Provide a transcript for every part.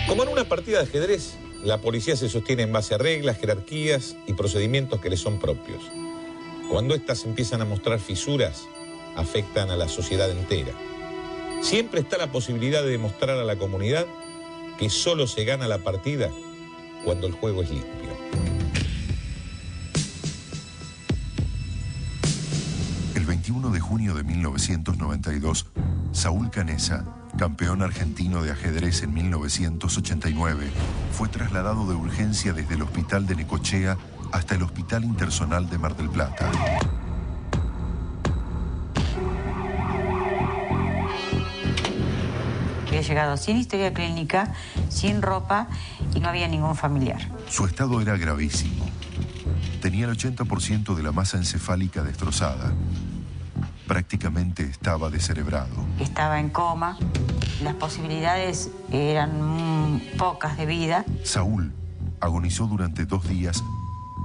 Como en una partida de ajedrez, la policía se sostiene en base a reglas, jerarquías y procedimientos que le son propios. Cuando éstas empiezan a mostrar fisuras, afectan a la sociedad entera. Siempre está la posibilidad de demostrar a la comunidad que solo se gana la partida cuando el juego es limpio. El 21 de junio de 1992, Saúl Canessa, campeón argentino de ajedrez en 1989, fue trasladado de urgencia desde el hospital de Necochea hasta el Hospital Intersonal de Mar del Plata. Había llegado sin historia clínica, sin ropa y no había ningún familiar. Su estado era gravísimo. Tenía el 80% de la masa encefálica destrozada. Prácticamente estaba descerebrado. Estaba en coma, las posibilidades eran pocas de vida. Saúl agonizó durante 2 días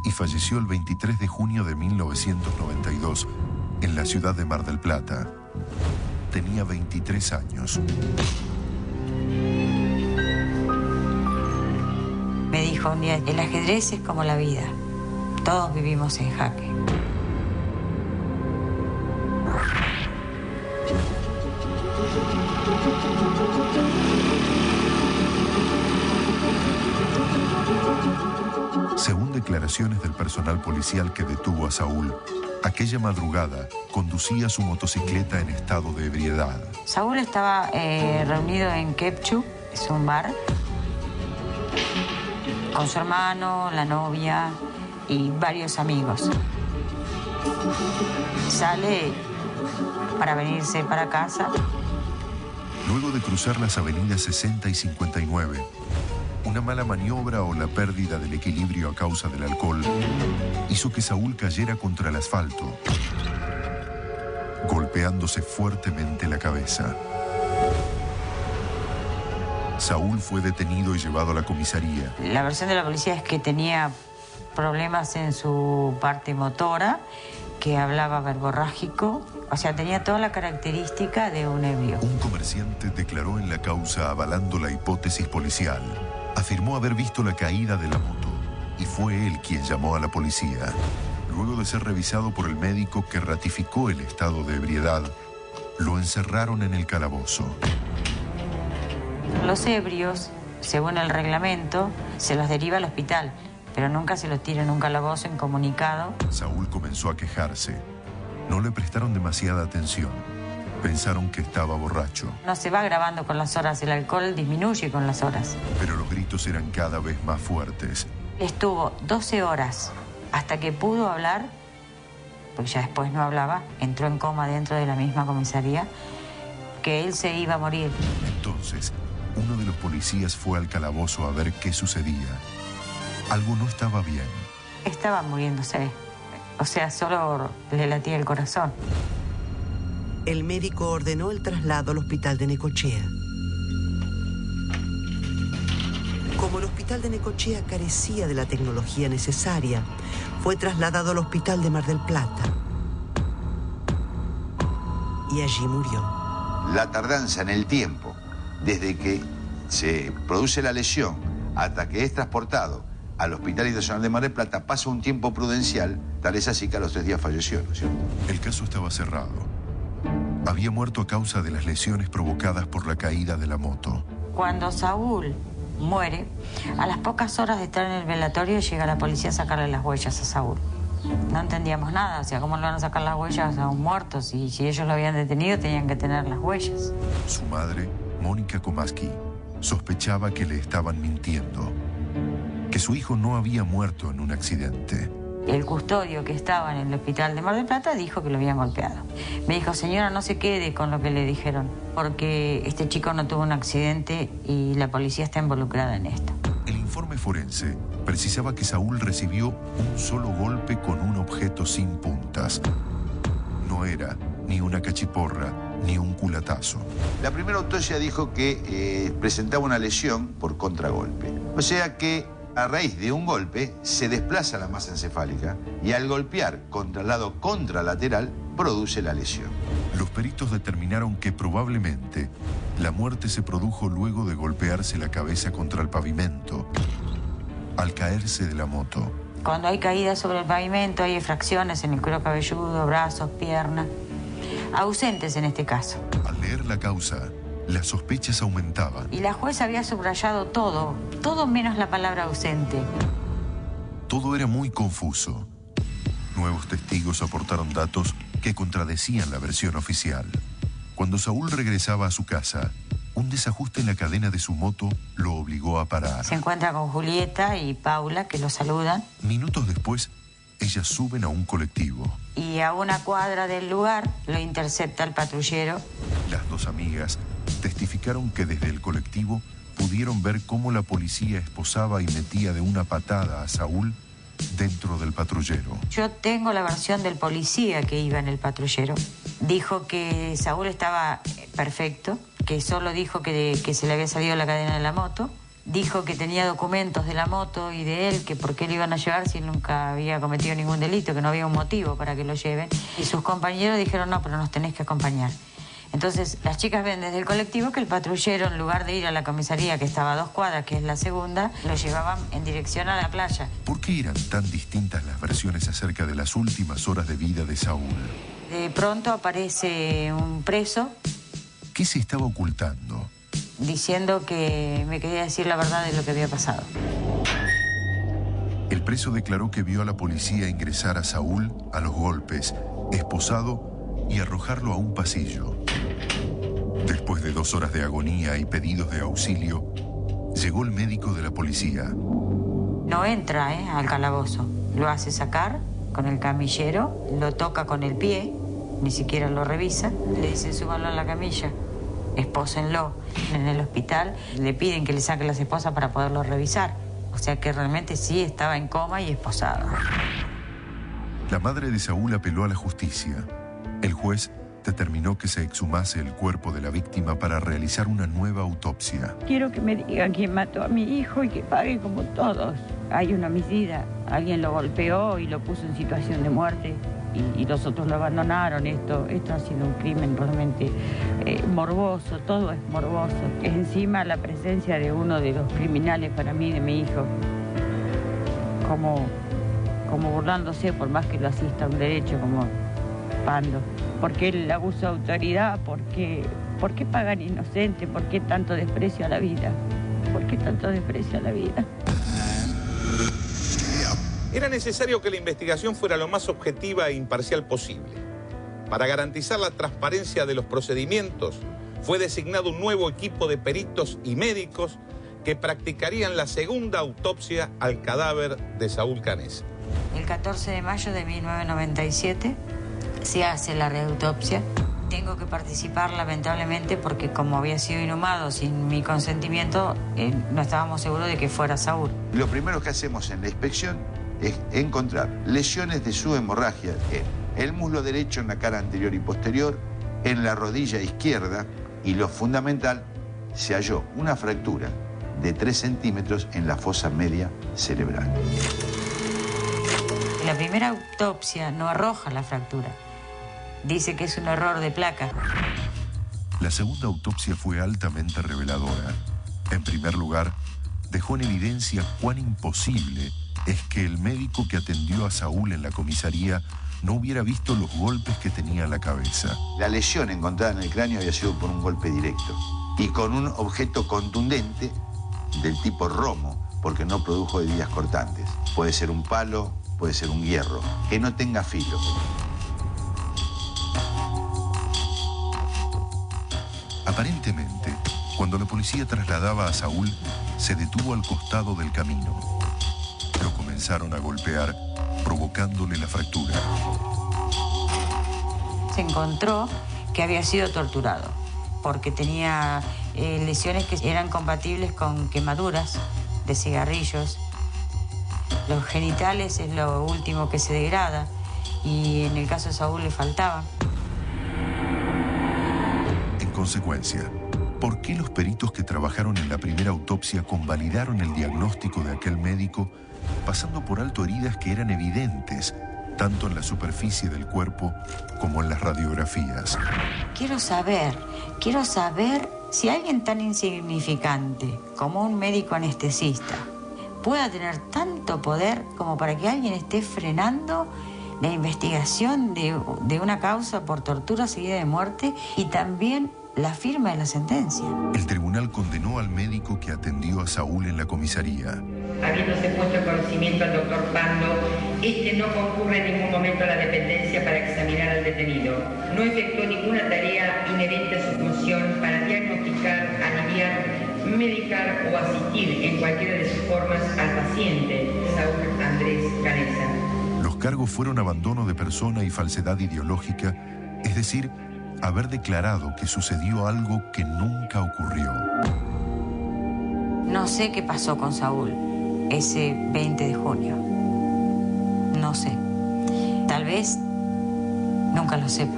y falleció el 23 de junio de 1992 en la ciudad de Mar del Plata. Tenía 23 años. Me dijo un día, el ajedrez es como la vida. Todos vivimos en jaque. Según declaraciones del personal policial que detuvo a Saúl, aquella madrugada conducía su motocicleta en estado de ebriedad. Saúl estaba reunido en Quepchu, es un bar, con su hermano, la novia y varios amigos. Sale para venirse para casa. Luego de cruzar las avenidas 60 y 59, una mala maniobra o la pérdida del equilibrio a causa del alcohol hizo que Saúl cayera contra el asfalto, golpeándose fuertemente la cabeza. Saúl fue detenido y llevado a la comisaría. La versión de la policía es que tenía problemas en su parte motora, que hablaba verborrágico, o sea, tenía toda la característica de un ebrio. Un comerciante declaró en la causa avalando la hipótesis policial. Afirmó haber visto la caída de la moto y fue él quien llamó a la policía. Luego de ser revisado por el médico que ratificó el estado de ebriedad, lo encerraron en el calabozo. Los ebrios, según el reglamento, se los deriva al hospital, pero nunca se los tira en un calabozo incomunicado. Saúl comenzó a quejarse. No le prestaron demasiada atención. Pensaron que estaba borracho. No se va agravando con las horas, el alcohol disminuye con las horas. Pero los gritos eran cada vez más fuertes. Estuvo 12 horas hasta que pudo hablar, porque ya después no hablaba, entró en coma dentro de la misma comisaría, que él se iba a morir. Entonces, uno de los policías fue al calabozo a ver qué sucedía. Algo no estaba bien. Estaba muriéndose. O sea, solo le latía el corazón. El médico ordenó el traslado al hospital de Necochea. Como el hospital de Necochea carecía de la tecnología necesaria, fue trasladado al hospital de Mar del Plata. Y allí murió. La tardanza en el tiempo, desde que se produce la lesión hasta que es transportado al Hospital Internacional de Mar del Plata, pasa un tiempo prudencial, tal es así que a los 3 días falleció, ¿no es cierto? El caso estaba cerrado. Había muerto a causa de las lesiones provocadas por la caída de la moto. Cuando Saúl muere, a las pocas horas de estar en el velatorio llega la policía a sacarle las huellas a Saúl. No entendíamos nada, o sea, ¿cómo le van a sacar las huellas a un muerto? Si ellos lo habían detenido, tenían que tener las huellas. Su madre, Mónica Komaski, sospechaba que le estaban mintiendo, que su hijo no había muerto en un accidente. El custodio que estaba en el hospital de Mar del Plata dijo que lo habían golpeado. Me dijo, señora, no se quede con lo que le dijeron, porque este chico no tuvo un accidente y la policía está involucrada en esto. El informe forense precisaba que Saúl recibió un solo golpe con un objeto sin puntas. No era ni una cachiporra ni un culatazo. La primera autopsia dijo que presentaba una lesión por contragolpe. O sea que a raíz de un golpe se desplaza la masa encefálica y al golpear contra el lado contralateral produce la lesión. Los peritos determinaron que probablemente la muerte se produjo luego de golpearse la cabeza contra el pavimento al caerse de la moto. Cuando hay caídas sobre el pavimento hay fracciones en el cuero cabelludo, brazos, piernas, ausentes en este caso. Al leer la causa, las sospechas aumentaban. Y la jueza había subrayado todo menos la palabra ausente. Todo era muy confuso. Nuevos testigos aportaron datos que contradecían la versión oficial. Cuando Saúl regresaba a su casa, un desajuste en la cadena de su moto lo obligó a parar. Se encuentra con Julieta y Paula, que lo saludan. Minutos después, ellas suben a un colectivo. Y a una cuadra del lugar lo intercepta el patrullero. Las dos amigas testificaron que desde el colectivo pudieron ver cómo la policía esposaba y metía de una patada a Saúl dentro del patrullero. Yo tengo la versión del policía que iba en el patrullero. Dijo que Saúl estaba perfecto, que solo dijo que se le había salido la cadena de la moto. Dijo que tenía documentos de la moto y de él, que por qué lo iban a llevar si él nunca había cometido ningún delito, que no había un motivo para que lo lleven. Y sus compañeros dijeron, no, pero nos tenés que acompañar. Entonces las chicas ven desde el colectivo que el patrullero, en lugar de ir a la comisaría que estaba a 2 cuadras, que es la segunda, lo llevaban en dirección a la playa. ¿Por qué eran tan distintas las versiones acerca de las últimas horas de vida de Saúl? De pronto aparece un preso. ¿Qué se estaba ocultando? Diciendo que me quería decir la verdad de lo que había pasado. El preso declaró que vio a la policía ingresar a Saúl a los golpes, esposado y arrojarlo a un pasillo. Después de 2 horas de agonía y pedidos de auxilio, llegó el médico de la policía. No entra al calabozo. Lo hace sacar con el camillero, lo toca con el pie, ni siquiera lo revisa. Le dice, súbalo a la camilla, espósenlo. En el hospital le piden que le saquen las esposas para poderlo revisar. O sea que realmente sí estaba en coma y esposado. La madre de Saúl apeló a la justicia. El juez determinó que se exhumase el cuerpo de la víctima para realizar una nueva autopsia. Quiero que me digan quién mató a mi hijo y que pague como todos. Hay un homicida, alguien lo golpeó y lo puso en situación de muerte y los otros lo abandonaron. Esto ha sido un crimen realmente morboso, todo es morboso. Es encima la presencia de uno de los criminales para mí, de mi hijo, como burlándose, por más que lo asista a un derecho, como Pando. ¿Por qué el abuso de autoridad? ¿Por qué pagan inocentes? ¿Por qué tanto desprecio a la vida? ¿Por qué tanto desprecio a la vida? Era necesario que la investigación fuera lo más objetiva e imparcial posible. Para garantizar la transparencia de los procedimientos, fue designado un nuevo equipo de peritos y médicos que practicarían la segunda autopsia al cadáver de Saúl Canessa. El 14 de mayo de 1997 se hace la reautopsia. Tengo que participar lamentablemente porque como había sido inhumado sin mi consentimiento, no estábamos seguros de que fuera Saúl. Lo primero que hacemos en la inspección es encontrar lesiones de su hemorragia en el muslo derecho, en la cara anterior y posterior, en la rodilla izquierda y lo fundamental, se halló una fractura de 3 centímetros en la fosa media cerebral. La primera autopsia no arroja la fractura. Dice que es un error de placa. La segunda autopsia fue altamente reveladora. En primer lugar, dejó en evidencia cuán imposible es que el médico que atendió a Saúl en la comisaría no hubiera visto los golpes que tenía en la cabeza. La lesión encontrada en el cráneo había sido por un golpe directo y con un objeto contundente del tipo romo, porque no produjo heridas cortantes. Puede ser un palo, puede ser un hierro, que no tenga filo. Aparentemente, cuando la policía trasladaba a Saúl, se detuvo al costado del camino. Lo comenzaron a golpear, provocándole la fractura. Se encontró que había sido torturado porque tenía lesiones que eran compatibles con quemaduras de cigarrillos. Los genitales es lo último que se degrada y en el caso de Saúl le faltaba. En consecuencia, ¿por qué los peritos que trabajaron en la primera autopsia convalidaron el diagnóstico de aquel médico, pasando por alto heridas que eran evidentes tanto en la superficie del cuerpo como en las radiografías. Quiero saber si alguien tan insignificante como un médico anestesista pueda tener tanto poder como para que alguien esté frenando la investigación de una causa por tortura seguida de muerte y también la firma de la sentencia. El tribunal condenó al médico que atendió a Saúl en la comisaría. Habiéndose puesto en conocimiento al doctor Pando, este no concurre en ningún momento a la dependencia para examinar al detenido. No efectuó ninguna tarea inherente a su función para diagnosticar, aliviar, medicar o asistir en cualquiera de sus formas al paciente, Saúl Andrés Canesa. Los cargos fueron abandono de persona y falsedad ideológica, es decir, haber declarado que sucedió algo que nunca ocurrió. No sé qué pasó con Saúl ese 20 de junio. No sé. Tal vez nunca lo sepa.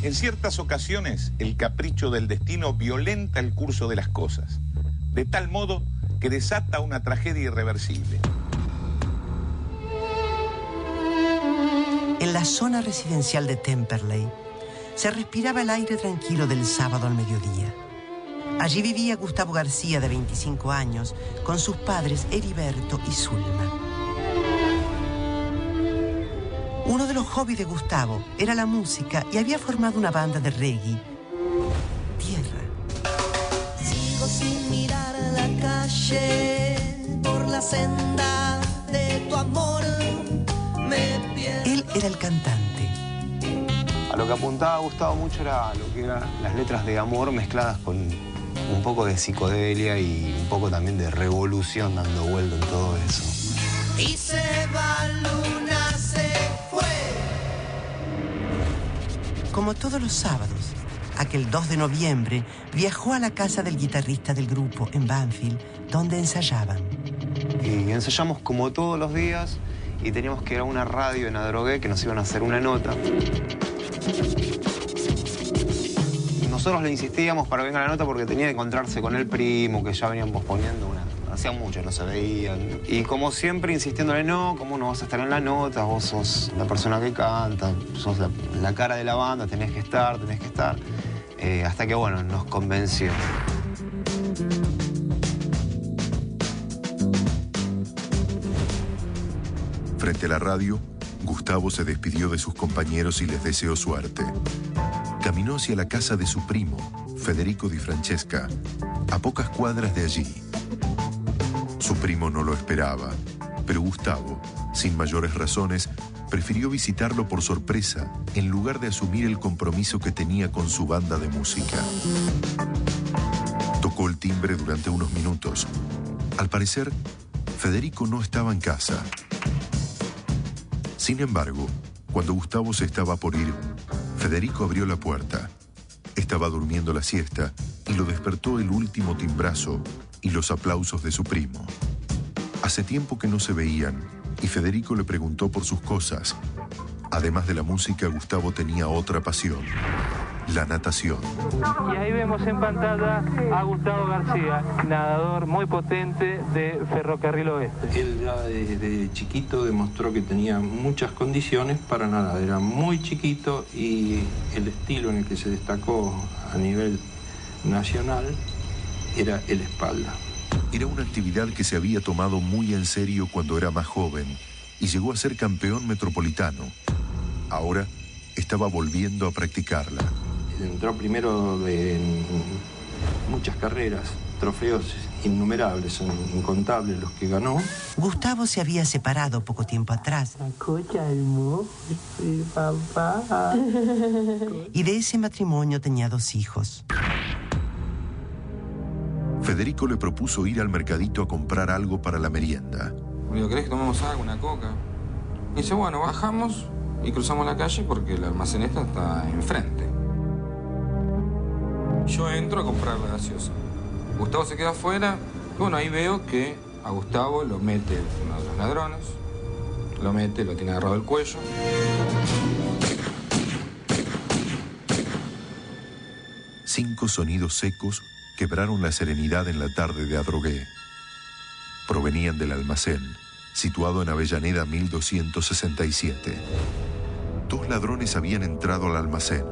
En ciertas ocasiones, el capricho del destino violenta el curso de las cosas, de tal modo que desata una tragedia irreversible. En la zona residencial de Temperley se respiraba el aire tranquilo del sábado al mediodía. Allí vivía Gustavo García, de 25 años, con sus padres Heriberto y Zulma. Uno de los hobbies de Gustavo era la música y había formado una banda de reggae, Tierra. Sigo sin mirar a la calle, por la senda de tu amor me pierdo. Él era el cantante. A lo que apuntaba Gustavo mucho era lo que eran las letras de amor mezcladas con un poco de psicodelia y un poco también de revolución dando vuelta en todo eso. Y se va luna, se fue. Como todos los sábados, aquel 2 de noviembre viajó a la casa del guitarrista del grupo en Banfield, donde ensayaban. Y ensayamos como todos los días y teníamos que ir a una radio en Adrogué que nos iban a hacer una nota. Nosotros le insistíamos para que venga la nota porque tenía que encontrarse con el primo, que ya venían posponiendo hacía mucho, no se veían. Y como siempre insistiéndole, no, ¿cómo no vas a estar en la nota? Vos sos la persona que canta, sos la cara de la banda, tenés que estar. Hasta que, bueno, nos convenció. Frente a la radio, Gustavo se despidió de sus compañeros y les deseó suerte. Caminó hacia la casa de su primo, Federico Di Francesca, a pocas cuadras de allí. Su primo no lo esperaba, pero Gustavo, sin mayores razones, prefirió visitarlo por sorpresa en lugar de asumir el compromiso que tenía con su banda de música. Tocó el timbre durante unos minutos. Al parecer, Federico no estaba en casa. Sin embargo, cuando Gustavo se estaba por ir, Federico abrió la puerta. Estaba durmiendo la siesta y lo despertó el último timbrazo y los aplausos de su primo. Hace tiempo que no se veían y Federico le preguntó por sus cosas. Además de la música, Gustavo tenía otra pasión, la natación. Y ahí vemos en pantalla a Gustavo García, nadador muy potente de Ferrocarril Oeste. Él ya desde chiquito demostró que tenía muchas condiciones para nadar. Era muy chiquito y el estilo en el que se destacó a nivel nacional era el espalda. Era una actividad que se había tomado muy en serio cuando era más joven y llegó a ser campeón metropolitano. Ahora estaba volviendo a practicarla. Entró primero en muchas carreras, trofeos innumerables, son incontables los que ganó. Gustavo se había separado poco tiempo atrás. Papá. Y de ese matrimonio tenía 2 hijos. Federico le propuso ir al mercadito a comprar algo para la merienda. ¿Querés que tomemos algo, una coca? Y dice, bueno, bajamos y cruzamos la calle porque el almacenista está enfrente. Yo entro a comprar la gaseosa. Gustavo se queda afuera. Y bueno, ahí veo que a Gustavo lo mete uno de los ladrones, lo mete, lo tiene agarrado del cuello. Cinco sonidos secos quebraron la serenidad en la tarde de Adrogué. Provenían del almacén, situado en Avellaneda 1267. Dos ladrones habían entrado al almacén.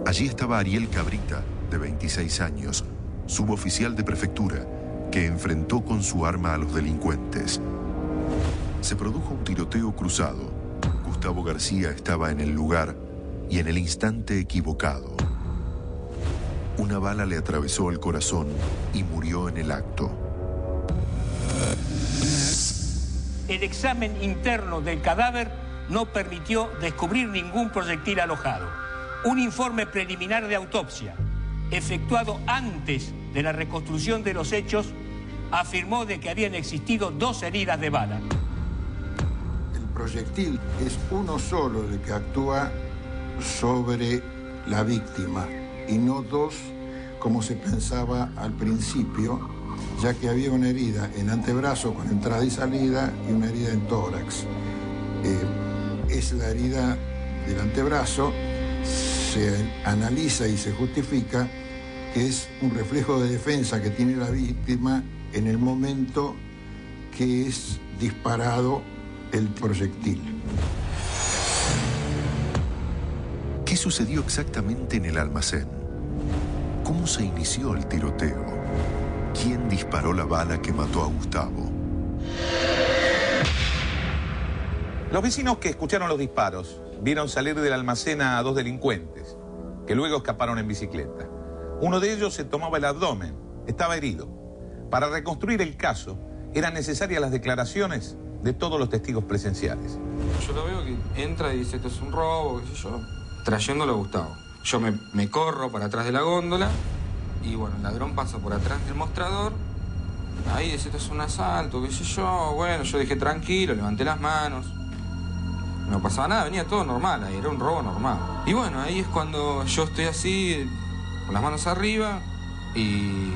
Allí estaba Ariel Cabrita, de 26 años, suboficial de prefectura, que enfrentó con su arma a los delincuentes. Se produjo un tiroteo cruzado. Gustavo García estaba en el lugar y en el instante equivocado. Una bala le atravesó el corazón y murió en el acto. El examen interno del cadáver no permitió descubrir ningún proyectil alojado. Un informe preliminar de autopsia, efectuado antes de la reconstrucción de los hechos, afirmó de que habían existido 2 heridas de bala. El proyectil es uno solo el que actúa sobre la víctima y no 2 como se pensaba al principio, ya que había una herida en antebrazo con entrada y salida y una herida en tórax. Es la herida del antebrazo, se analiza y se justifica que es un reflejo de defensa que tiene la víctima en el momento que es disparado el proyectil. ¿Qué sucedió exactamente en el almacén? ¿Cómo se inició el tiroteo? ¿Quién disparó la bala que mató a Gustavo? Los vecinos que escucharon los disparos vieron salir del almacén a 2 delincuentes, que luego escaparon en bicicleta. Uno de ellos se tomaba el abdomen, estaba herido. Para reconstruir el caso, eran necesarias las declaraciones de todos los testigos presenciales. Yo lo veo que entra y dice, esto es un robo, qué sé yo, trayéndolo a Gustavo. Yo me corro para atrás de la góndola y bueno, el ladrón pasa por atrás del mostrador. Ahí dice, esto es un asalto, qué sé yo. Bueno, yo dije tranquilo, levanté las manos. No pasaba nada, venía todo normal, ahí era un robo normal. Y bueno, ahí es cuando yo estoy así, con las manos arriba y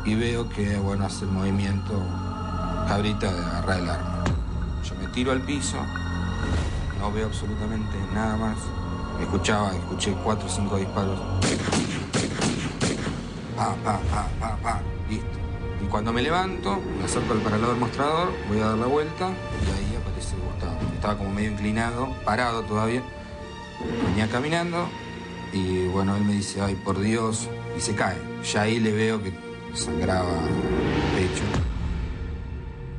veo que, bueno, hace el movimiento Cabrita de agarrar el arma. Yo me tiro al piso, no veo absolutamente nada más. Escuché 4 o 5 disparos. Pa, listo. Y cuando me levanto, me acerco al paralado del mostrador, voy a dar la vuelta y ahí aparece Gustavo. Estaba como medio inclinado, parado todavía. Venía caminando y bueno, él me dice, ay, por Dios, y se cae. Ya ahí le veo que sangraba el pecho.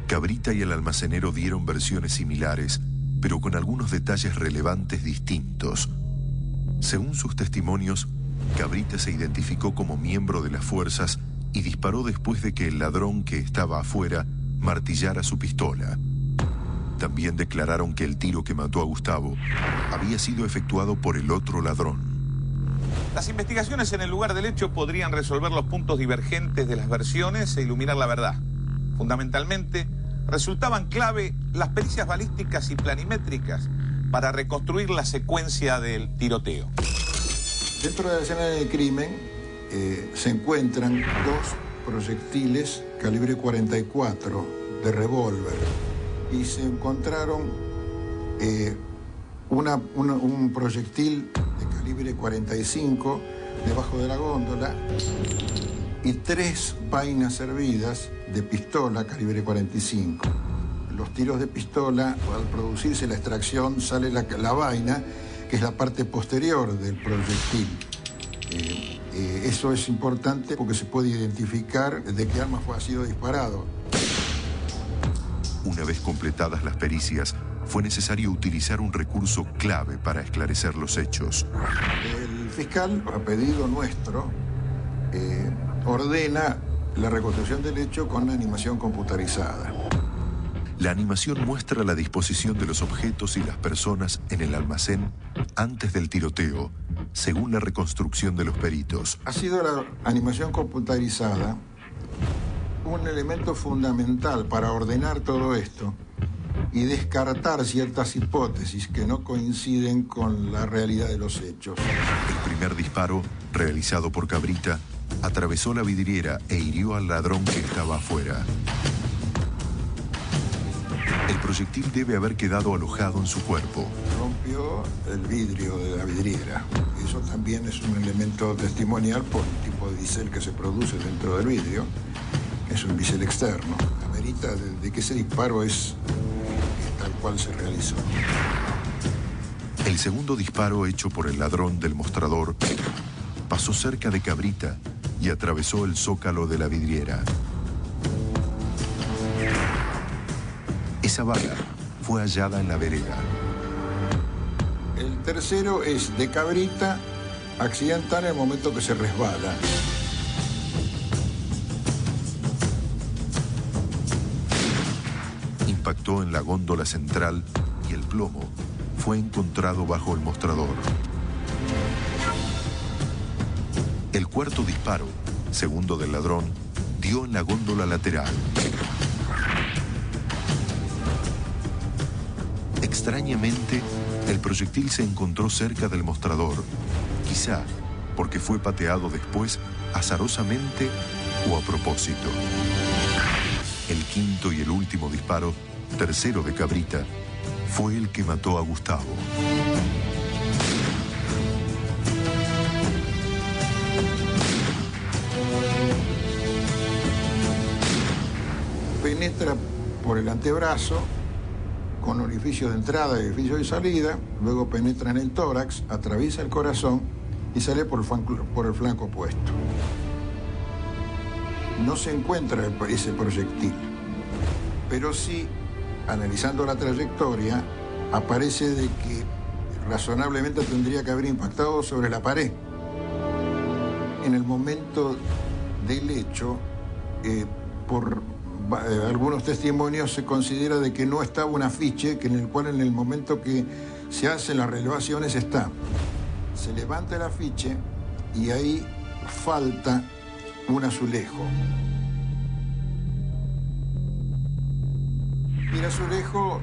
Cabrita y el almacenero dieron versiones similares, pero con algunos detalles relevantes distintos. Según sus testimonios, Cabrita se identificó como miembro de las fuerzas y disparó después de que el ladrón que estaba afuera martillara su pistola. También declararon que el tiro que mató a Gustavo había sido efectuado por el otro ladrón. Las investigaciones en el lugar del hecho podrían resolver los puntos divergentes de las versiones e iluminar la verdad. Fundamentalmente, resultaban clave las pericias balísticas y planimétricas para reconstruir la secuencia del tiroteo. Dentro de la escena del crimen se encuentran 2 proyectiles calibre 44 de revólver y se encontraron un proyectil de calibre 45 debajo de la góndola y 3 vainas servidas de pistola calibre 45. Los tiros de pistola, al producirse la extracción, sale la vaina, que es la parte posterior del proyectil. Eso es importante porque se puede identificar de qué arma ha sido disparado. Una vez completadas las pericias, fue necesario utilizar un recurso clave para esclarecer los hechos. El fiscal, a pedido nuestro, ordena la reconstrucción del hecho con animación computarizada. La animación muestra la disposición de los objetos y las personas en el almacén antes del tiroteo, según la reconstrucción de los peritos. Ha sido la animación computarizada un elemento fundamental para ordenar todo esto y descartar ciertas hipótesis que no coinciden con la realidad de los hechos. El primer disparo, realizado por Cabrita, atravesó la vidriera e hirió al ladrón que estaba afuera. El proyectil debe haber quedado alojado en su cuerpo. Rompió el vidrio de la vidriera. Eso también es un elemento testimonial por el tipo de bisel que se produce dentro del vidrio. Es un bisel externo. Amerita de que ese disparo es tal cual se realizó. El segundo disparo hecho por el ladrón del mostrador pasó cerca de Cabrita y atravesó el zócalo de la vidriera. Esa bala fue hallada en la vereda. El tercero es de Cabrita, accidental en el momento que se resbala. Impactó en la góndola central y el plomo fue encontrado bajo el mostrador. El cuarto disparo, segundo del ladrón, dio en la góndola lateral. Extrañamente, el proyectil se encontró cerca del mostrador, quizá porque fue pateado después azarosamente o a propósito. El quinto y el último disparo, tercero de Cabrita, fue el que mató a Gustavo. Penetra por el antebrazo, con orificio de entrada y orificio de salida, luego penetra en el tórax, atraviesa el corazón y sale por el flanco opuesto. No se encuentra ese proyectil, pero sí, analizando la trayectoria, aparece de que razonablemente tendría que haber impactado sobre la pared. En el momento del hecho, por algunos testimonios se considera de que no estaba un afiche, que en el cual en el momento que se hacen las relevaciones está. Se levanta el afiche y ahí falta un azulejo. Y el azulejo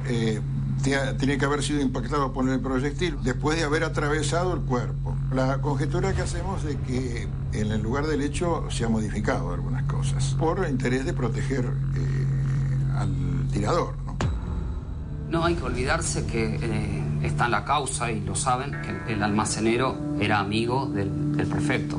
tiene que haber sido impactado por el proyectil después de haber atravesado el cuerpo. La conjetura que hacemos de que en el lugar del hecho se ha modificado algunas cosas por interés de proteger al tirador, ¿no? No hay que olvidarse que está en la causa, y lo saben, que el almacenero era amigo del prefecto.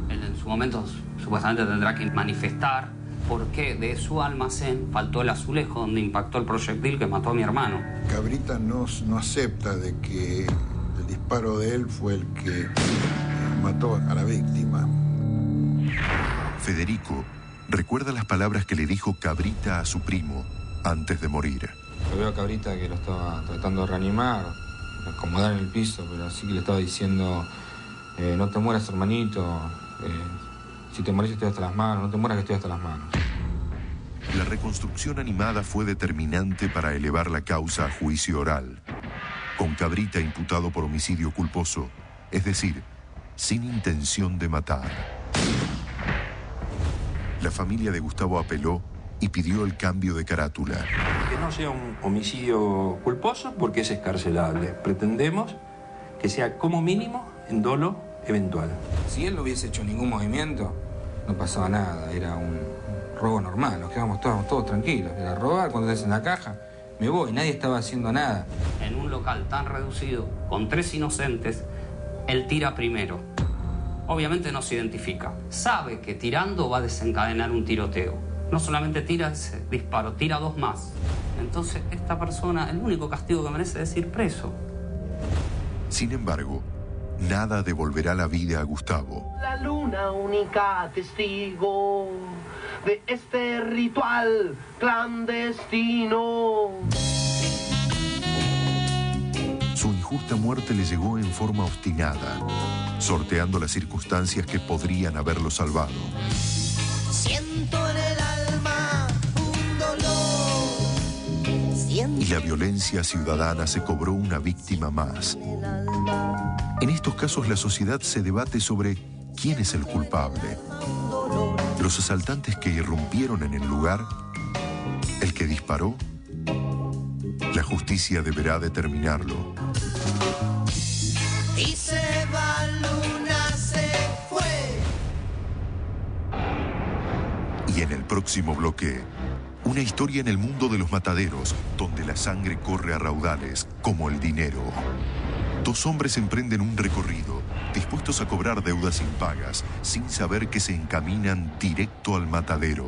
Él en su momento supuestamente tendrá que manifestar por qué de su almacén faltó el azulejo donde impactó el proyectil que mató a mi hermano. Cabrita no acepta de que el disparo de él fue el que mató a la víctima. Federico recuerda las palabras que le dijo Cabrita a su primo antes de morir. Yo veo a Cabrita que lo estaba tratando de reanimar, de acomodar en el piso, pero así que le estaba diciendo, no te mueras, hermanito, si te morís estoy hasta las manos, no te mueras que estoy hasta las manos. La reconstrucción animada fue determinante para elevar la causa a juicio oral, con Cabrita imputado por homicidio culposo, es decir, sin intención de matar. La familia de Gustavo apeló y pidió el cambio de carátula. Que no sea un homicidio culposo porque es escarcelable. Pretendemos que sea como mínimo en dolo eventual. Si él no hubiese hecho ningún movimiento, no pasaba nada, era un robo normal, nos quedamos todos tranquilos. Era robar, cuando estés en la caja, me voy, nadie estaba haciendo nada. En un local tan reducido, con 3 inocentes, él tira primero. Obviamente no se identifica. Sabe que tirando va a desencadenar un tiroteo. No solamente tira ese disparo, tira 2 más. Entonces, esta persona, el único castigo que merece es ir preso. Sin embargo, nada devolverá la vida a Gustavo. La luna única testigo de este ritual clandestino. Su injusta muerte le llegó en forma obstinada, sorteando las circunstancias que podrían haberlo salvado. Siento en el alma un dolor. Y la violencia ciudadana se cobró una víctima más. En estos casos la sociedad se debate sobre quién es el culpable. Los asaltantes que irrumpieron en el lugar, el que disparó. La justicia deberá determinarlo. Y se va, luna se fue. Y en el próximo bloque, Una historia en el mundo de los mataderos, donde la sangre corre a raudales, como el dinero. Dos hombres emprenden un recorrido, dispuestos a cobrar deudas impagas, sin saber que se encaminan directo al matadero.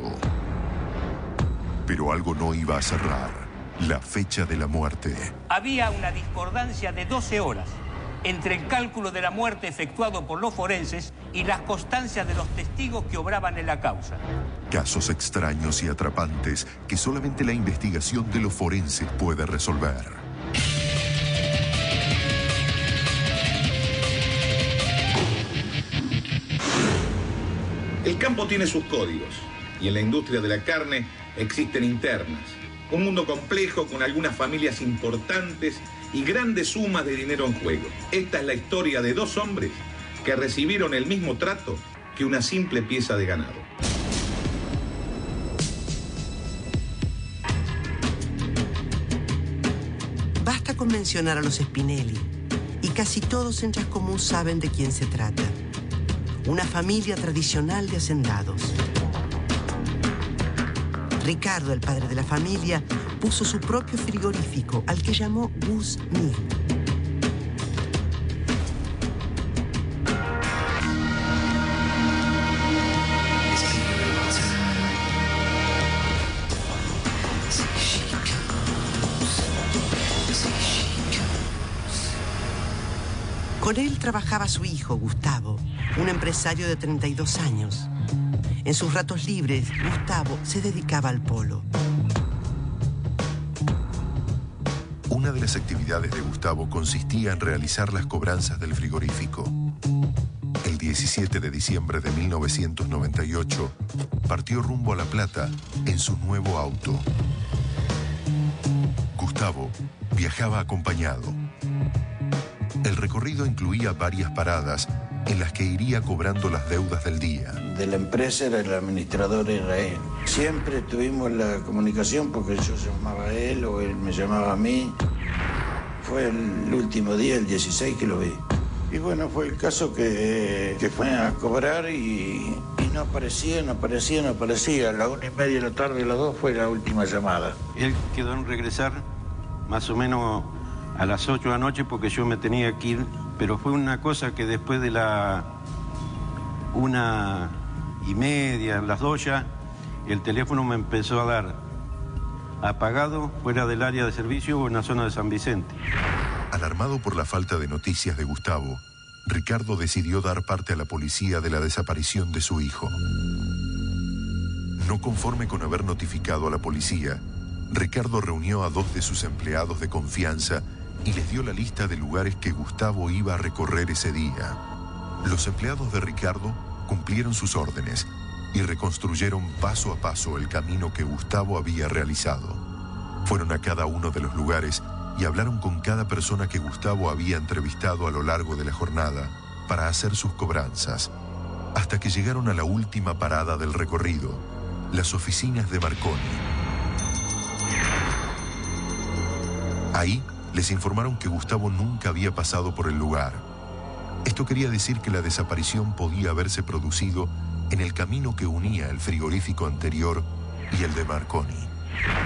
Pero algo no iba a cerrar: la fecha de la muerte. Había una discordancia de 12 horas entre el cálculo de la muerte efectuado por los forenses y las constancias de los testigos que obraban en la causa. Casos extraños y atrapantes que solamente la investigación de los forenses puede resolver. El campo tiene sus códigos y en la industria de la carne existen internas. Un mundo complejo con algunas familias importantes y grandes sumas de dinero en juego. Esta es la historia de dos hombres que recibieron el mismo trato que una simple pieza de ganado. Basta con mencionar a los Spinelli y casi todos en Chascomús saben de quién se trata. Una familia tradicional de hacendados. Ricardo, el padre de la familia, puso su propio frigorífico, al que llamó Bus Mill. Con él trabajaba su hijo, Gustavo, un empresario de 32 años. En sus ratos libres, Gustavo se dedicaba al polo. Una de las actividades de Gustavo consistía en realizar las cobranzas del frigorífico. El 17 de diciembre de 1998, partió rumbo a La Plata en su nuevo auto. Gustavo viajaba acompañado. El recorrido incluía varias paradas en las que iría cobrando las deudas del día. De la empresa era el administrador, era él. Siempre tuvimos la comunicación porque yo llamaba a él o él me llamaba a mí. Fue el último día, el 16, que lo vi. Y bueno, fue el caso que fue a cobrar y no aparecía. A las 1:30 de la tarde, a las 2 fue la última llamada. Él quedó en regresar más o menos a las 8 de la noche porque yo me tenía que ir, pero fue una cosa que después de la 1:30, las 2 ya, el teléfono me empezó a dar apagado fuera del área de servicio o en la zona de San Vicente. Alarmado por la falta de noticias de Gustavo, Ricardo decidió dar parte a la policía de la desaparición de su hijo. No conforme con haber notificado a la policía, Ricardo reunió a 2 de sus empleados de confianza y les dio la lista de lugares que Gustavo iba a recorrer ese día. Los empleados de Ricardo cumplieron sus órdenes y reconstruyeron paso a paso el camino que Gustavo había realizado. Fueron a cada uno de los lugares y hablaron con cada persona que Gustavo había entrevistado a lo largo de la jornada para hacer sus cobranzas, hasta que llegaron a la última parada del recorrido, las oficinas de Marconi. Ahí les informaron que Gustavo nunca había pasado por el lugar. Esto quería decir que la desaparición podía haberse producido en el camino que unía el frigorífico anterior y el de Marconi.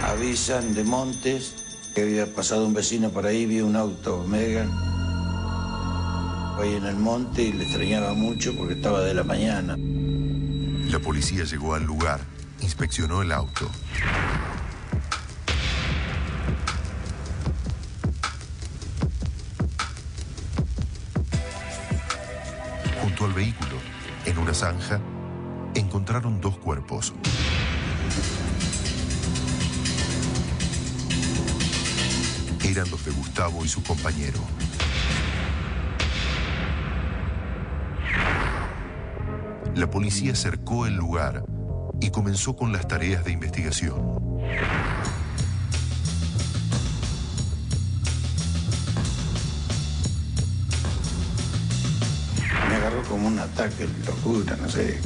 Avisan de Montes que había pasado un vecino por ahí, vio un auto Megan ahí en el monte y le extrañaba mucho porque estaba de la mañana. La policía llegó al lugar, inspeccionó el auto. Junto al vehículo, en una zanja, encontraron 2 cuerpos. Eran los de Gustavo y su compañero. La policía cercó el lugar y comenzó con las tareas de investigación. Me agarró como un ataque, locura, no sé.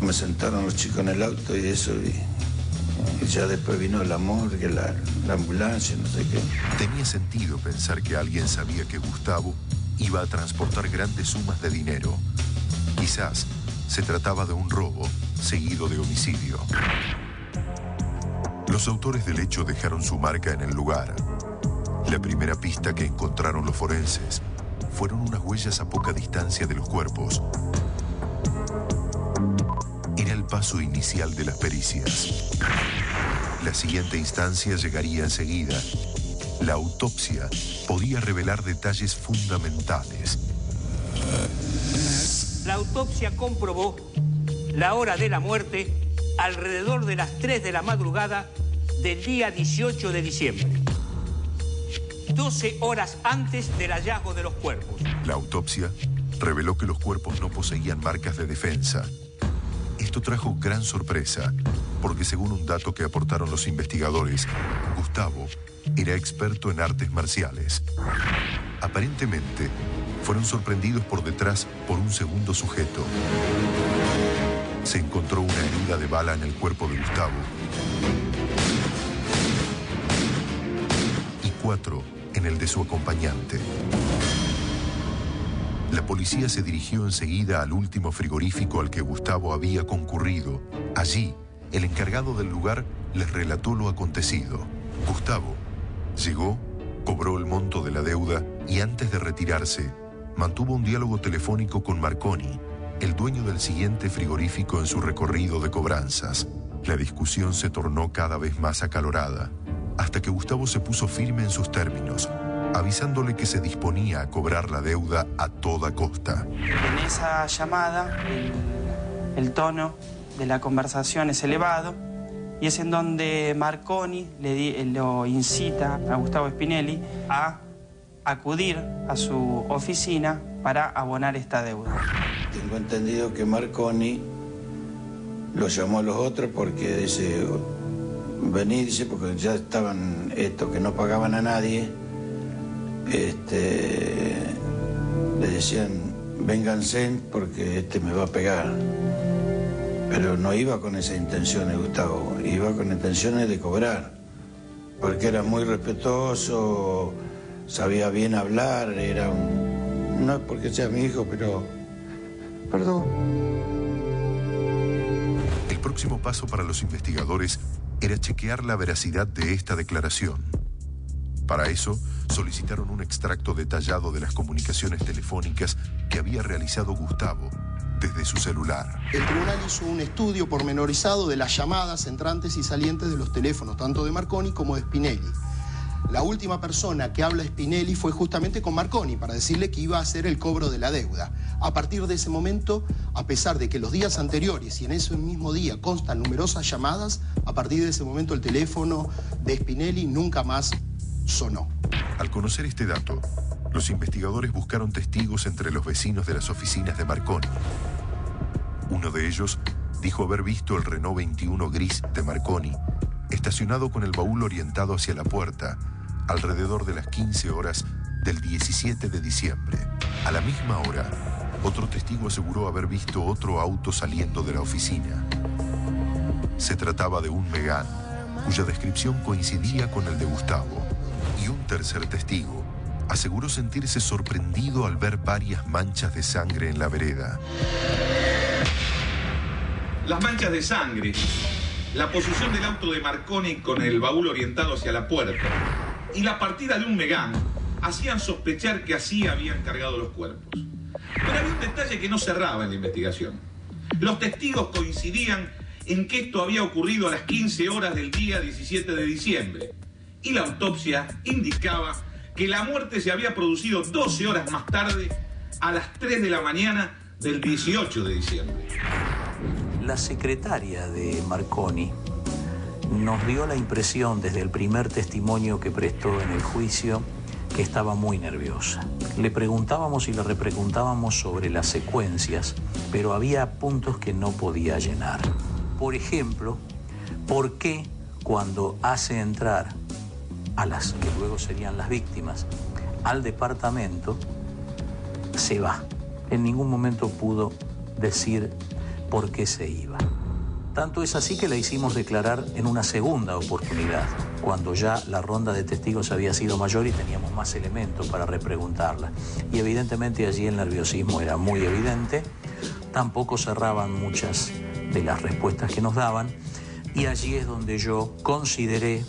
Me sentaron los chicos en el auto y eso, y ya después vino la morgue, la ambulancia, no sé qué. Tenía sentido pensar que alguien sabía que Gustavo iba a transportar grandes sumas de dinero. Quizás se trataba de un robo seguido de homicidio. Los autores del hecho dejaron su marca en el lugar. La primera pista que encontraron los forenses fueron unas huellas a poca distancia de los cuerpos. Era el paso inicial de las pericias. La siguiente instancia llegaría enseguida. La autopsia podía revelar detalles fundamentales. La autopsia comprobó la hora de la muerte alrededor de las 3 de la madrugada del día 18 de diciembre. 12 horas antes del hallazgo de los cuerpos. La autopsia reveló que los cuerpos no poseían marcas de defensa. Esto trajo gran sorpresa, porque según un dato que aportaron los investigadores, Gustavo era experto en artes marciales. Aparentemente, fueron sorprendidos por detrás por un segundo sujeto. Se encontró una herida de bala en el cuerpo de Gustavo y 4 en el de su acompañante. La policía se dirigió enseguida al último frigorífico al que Gustavo había concurrido. Allí, el encargado del lugar les relató lo acontecido. Gustavo llegó, cobró el monto de la deuda y antes de retirarse, mantuvo un diálogo telefónico con Marconi, el dueño del siguiente frigorífico en su recorrido de cobranzas. La discusión se tornó cada vez más acalorada, hasta que Gustavo se puso firme en sus términos, avisándole que se disponía a cobrar la deuda a toda costa. En esa llamada, el tono de la conversación es elevado y es en donde Marconi lo incita a Gustavo Spinelli a acudir a su oficina para abonar esta deuda. Tengo entendido que Marconi lo llamó a los otros porque dice, vení, dice, porque ya estaban estos que no pagaban a nadie, le decían, vénganse porque este me va a pegar. Pero no iba con esa intención Gustavo, iba con intenciones de cobrar, porque era muy respetuoso, sabía bien hablar, era un... no es porque sea mi hijo, pero... perdón. El próximo paso para los investigadores era chequear la veracidad de esta declaración. Para eso, solicitaron un extracto detallado de las comunicaciones telefónicas que había realizado Gustavo desde su celular. El tribunal hizo un estudio pormenorizado de las llamadas entrantes y salientes de los teléfonos, tanto de Marconi como de Spinelli. La última persona que habla Spinelli fue justamente con Marconi para decirle que iba a hacer el cobro de la deuda. A partir de ese momento, a pesar de que los días anteriores y en ese mismo día constan numerosas llamadas, a partir de ese momento el teléfono de Spinelli nunca más sonó. Al conocer este dato, los investigadores buscaron testigos entre los vecinos de las oficinas de Marconi. Uno de ellos dijo haber visto el Renault 21 gris de Marconi estacionado con el baúl orientado hacia la puerta alrededor de las 15 horas del 17 de diciembre. A la misma hora, otro testigo aseguró haber visto otro auto saliendo de la oficina. Se trataba de un Megane, cuya descripción coincidía con el de Gustavo. Y un tercer testigo aseguró sentirse sorprendido al ver varias manchas de sangre en la vereda. Las manchas de sangre, la posición del auto de Marconi con el baúl orientado hacia la puerta y la partida de un Megane hacían sospechar que así habían cargado los cuerpos. Pero había un detalle que no cerraba en la investigación. Los testigos coincidían en que esto había ocurrido a las 15 horas del día 17 de diciembre y la autopsia indicaba que la muerte se había producido 12 horas más tarde, a las 3 de la mañana del 18 de diciembre. La secretaria de Marconi nos dio la impresión desde el primer testimonio que prestó en el juicio que estaba muy nerviosa. Le preguntábamos y le repreguntábamos sobre las secuencias, pero había puntos que no podía llenar. Por ejemplo, ¿por qué cuando hace entrar a las que luego serían las víctimas al departamento se va? En ningún momento pudo decir por qué se iba. Tanto es así que la hicimos declarar en una segunda oportunidad, cuando ya la ronda de testigos había sido mayor y teníamos más elementos para repreguntarla. Y evidentemente allí el nerviosismo era muy evidente, tampoco cerraban muchas de las respuestas que nos daban Y allí es donde yo consideré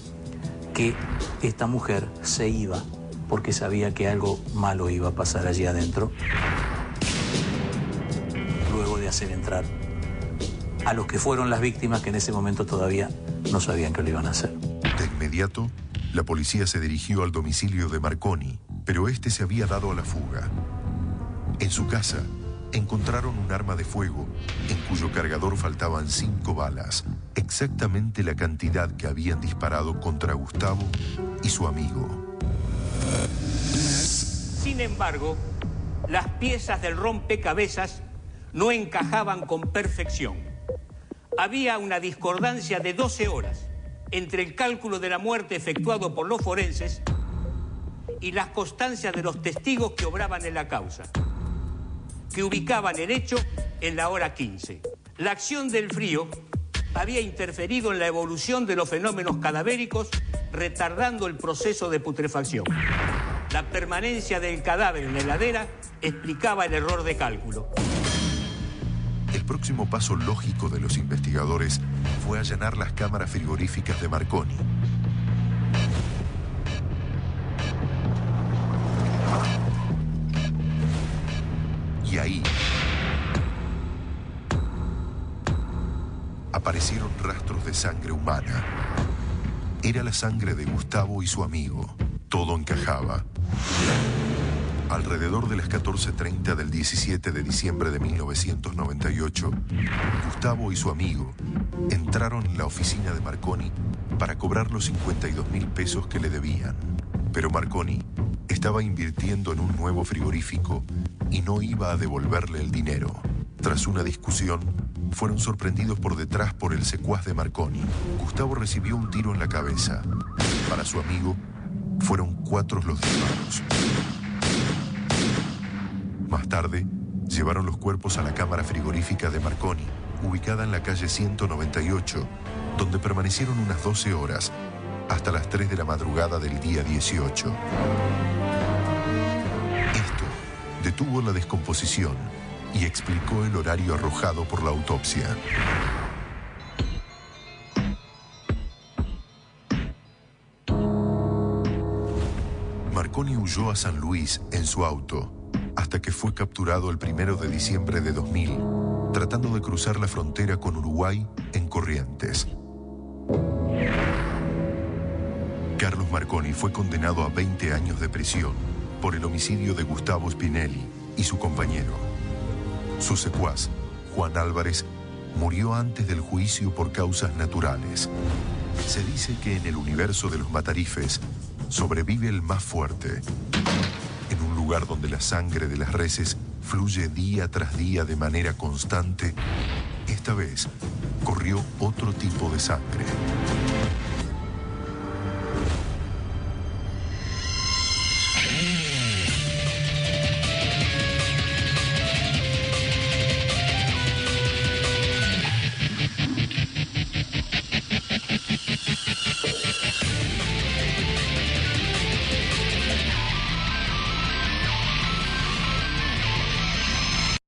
que esta mujer se iba porque sabía que algo malo iba a pasar allí adentro, luego de hacer entrar a los que fueron las víctimas, que en ese momento todavía no sabían que lo iban a hacer. De inmediato, la policía se dirigió al domicilio de Marconi, pero este se había dado a la fuga. En su casa, encontraron un arma de fuego en cuyo cargador faltaban 5 balas, exactamente la cantidad que habían disparado contra Gustavo y su amigo. Sin embargo, las piezas del rompecabezas no encajaban con perfección. Había una discordancia de 12 horas entre el cálculo de la muerte efectuado por los forenses y las constancias de los testigos que obraban en la causa, que ubicaban el hecho en la hora 15. La acción del frío había interferido en la evolución de los fenómenos cadavéricos, retardando el proceso de putrefacción. La permanencia del cadáver en la heladera explicaba el error de cálculo. El próximo paso lógico de los investigadores fue allanar las cámaras frigoríficas de Marconi. Y ahí aparecieron rastros de sangre humana. Era la sangre de Gustavo y su amigo. Todo encajaba. Alrededor de las 14:30 del 17 de diciembre de 1998, Gustavo y su amigo entraron en la oficina de Marconi para cobrar los 52.000 pesos que le debían. Pero Marconi estaba invirtiendo en un nuevo frigorífico y no iba a devolverle el dinero. Tras una discusión, fueron sorprendidos por detrás por el secuaz de Marconi. Gustavo recibió un tiro en la cabeza. Para su amigo, fueron 4 los disparos. Más tarde, llevaron los cuerpos a la cámara frigorífica de Marconi, ubicada en la calle 198, donde permanecieron unas 12 horas, hasta las 3 de la madrugada del día 18. Esto detuvo la descomposición y explicó el horario arrojado por la autopsia. Marconi huyó a San Luis en su auto, hasta que fue capturado el 1 de diciembre de 2000, tratando de cruzar la frontera con Uruguay en Corrientes. Carlos Marconi fue condenado a 20 años de prisión por el homicidio de Gustavo Spinelli y su compañero. Su secuaz, Juan Álvarez, murió antes del juicio por causas naturales. Se dice que en el universo de los Matarifes sobrevive el más fuerte, en un lugar donde la sangre de las reses fluye día tras día de manera constante. Esta vez corrió otro tipo de sangre.